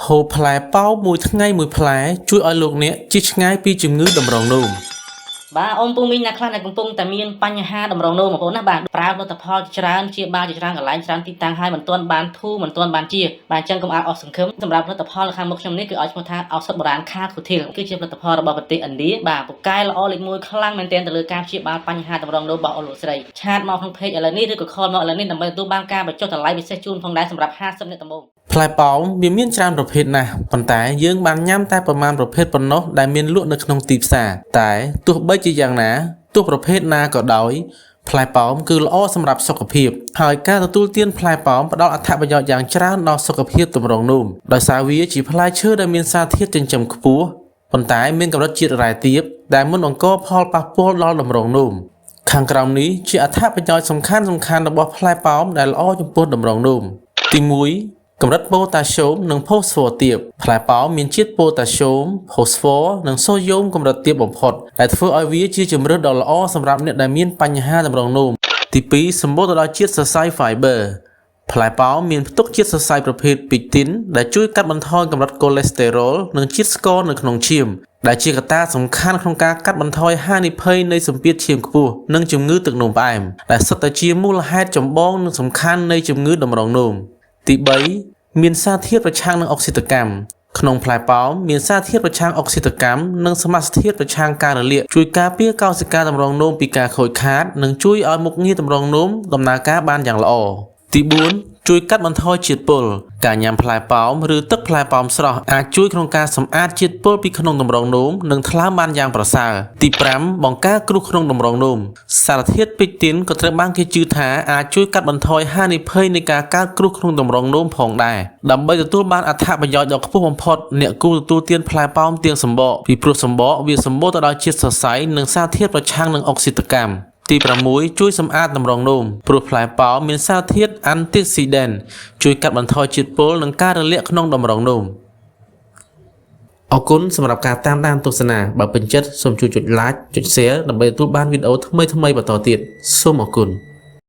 ហូបផ្លែប៉ោមមួយថ្ងៃមួយផ្លែជួយឲ្យលោកអ្នកជៀសឆ្ងាយពីជំងឺតម្រងនោម បាទអូនពូមីងអ្នកខ្លះដែលកំពុងតែមានបញ្ហាតម្រងនោមបងប្អូនណាបាទប្រើផលិតផលច្រើនជាបាលជាច្រើនកន្លែងច្រើនទីតាំងហើយមិនទាន់បានធូរមិនទាន់បានជាបាទអញ្ចឹងកុំអាចអស់សង្ឃឹមសម្រាប់ផលិតផលខាងមុខខ្ញុំនេះគឺឲ្យឈ្មោះថាឱសថបុរាណខាខូធីលគឺជាផលិតផលរបស់ប្រទេសឥណ្ឌាបាទពូកែល្អលេខ1ខ្លាំងមែនទែនទៅលើការព្យាបាលបញ្ហាតម្រងនោមរបស់អូនលោកស្រីឆាតមកក្នុងเพจឥឡូវនេះឬក៏ខលមកឥឡូវនេះដើម្បីទទួលបានការបញ្ចុះតម្លៃពិសេសជូនផងដែរសម្រាប់50អ្នកដំបូង ផ្លែប៉ោមវាមានច្រើនប្រភេទណាស់ប៉ុន្តែយើងបានញ៉ាំតែប្រមាណប្រភេទប៉ុណ្ណោះដែលមានលក់នៅក្នុងទីផ្សារតែទោះបីជាយ៉ាងណាទោះប្រភេទណាក៏ដោយផ្លែប៉ោមគឺល្អសម្រាប់សុខភាពហើយការទទួលទានផ្លែប៉ោមផ្ដល់អត្ថប្រយោជន៍យ៉ាងច្រើនដល់សុខភាពតម្រងនោមដោយសារវាជាផ្លែឈើដែលមានសារធាតុចិញ្ចឹមខ្ពស់ប៉ុន្តែមានកម្រិតជាតិរ៉ែទាបដែលមិនបង្កផលប៉ះពាល់ដល់តម្រងនោមខាងក្រោមនេះជាអត្ថប្រយោជន៍សំខាន់ៗរបស់ផ្លែប៉ោមដែលល្អចំពោះតម្រងនោមទី1 កម្រិតប៉ូតាស្យូមនិងផូស្វ័រទាបផ្លែប៉ោមមានជាតិប៉ូតាស្យូមផូស្វ័រនិងសូដ្យូមកម្រិតទាបបំផុតដែលធ្វើឲ្យវាជាជម្រើសដ៏ល្អសម្រាប់អ្នកដែលមានបញ្ហាតម្រងនោមទី2សម្បូរទៅដោយជាតិសរសៃ Fiber ផ្លែប៉ោមមានផ្ទុកជាតិសរសៃប្រភេទ Pectin ដែលជួយកាត់បន្ថយកម្រិតកូលេស្តេរ៉ុលនិងជាតិស្ករនៅក្នុងឈាមដែលជាកត្តាសំខាន់ក្នុងការកាត់បន្ថយហានិភ័យនៃសម្ពាធឈាមខ្ពស់និងជំងឺទឹកនោមផ្អែមដែលសុទ្ធតែជាមូលហេតុចម្បងនិងសំខាន់នៃជំងឺតម្រងនោមទី3មានសារធាតុប្រឆាំងនឹងអុកស៊ីតកម្មក្នុងផ្លែប៉ោមមានសារធាតុប្រឆាំងអុកស៊ីតកម្មនិងសមាសធាតុប្រឆាំងការរលាកជួយការពារកោសិកាតម្រងនោមពីការខូចខាតនិងជួយឲ្យមុខងារតម្រងនោមដំណើរការបានយ៉ាងល្អទី4ជួយកាត់បន្ថយជាតិពុលការញ៉ាំផ្លែប៉ោមឬទឹកផ្លែប៉ោមស្រស់អាចជួយក្នុងការសម្អាតជាតិពុលពីក្នុងតម្រងនោមនិងថ្លើមបានយ៉ាងប្រសើរទី5បង្ការគ្រោះក្នុងតម្រងនោមសារធាតុ Pectin ក៏ត្រូវបានគេជឿថាអាចជួយកាត់បន្ថយហានិភ័យនៃការកើតគ្រោះក្នុងតម្រងនោមផងដែរដើម្បីទទួលបានអត្ថប្រយោជន៍ដ៏ខ្ពស់បំផុតអ្នកគួរទទួលទានផ្លែប៉ោមទាំងសម្បកពីព្រោះសម្បកវាសម្បូរទៅដោយជាតិសរសៃនិងសារធាតុប្រឆាំងនឹងអុកស៊ីតកម្មទី6ជួយសម្អាតតម្រងនោមព្រោះផ្លែប៉ោមមានសារធាតុ Antioxidant ជួយកាត់បន្ថយជាតិពុលនិងការរលាកក្នុងតម្រងនោមអរគុណសម្រាប់ការតាមដានទស្សនាបើពេញចិត្តសូមជួយចុច Like ចុច Share ដើម្បីទទួលបានវីដេអូថ្មីៗបន្តទៀតសូមអរគុណ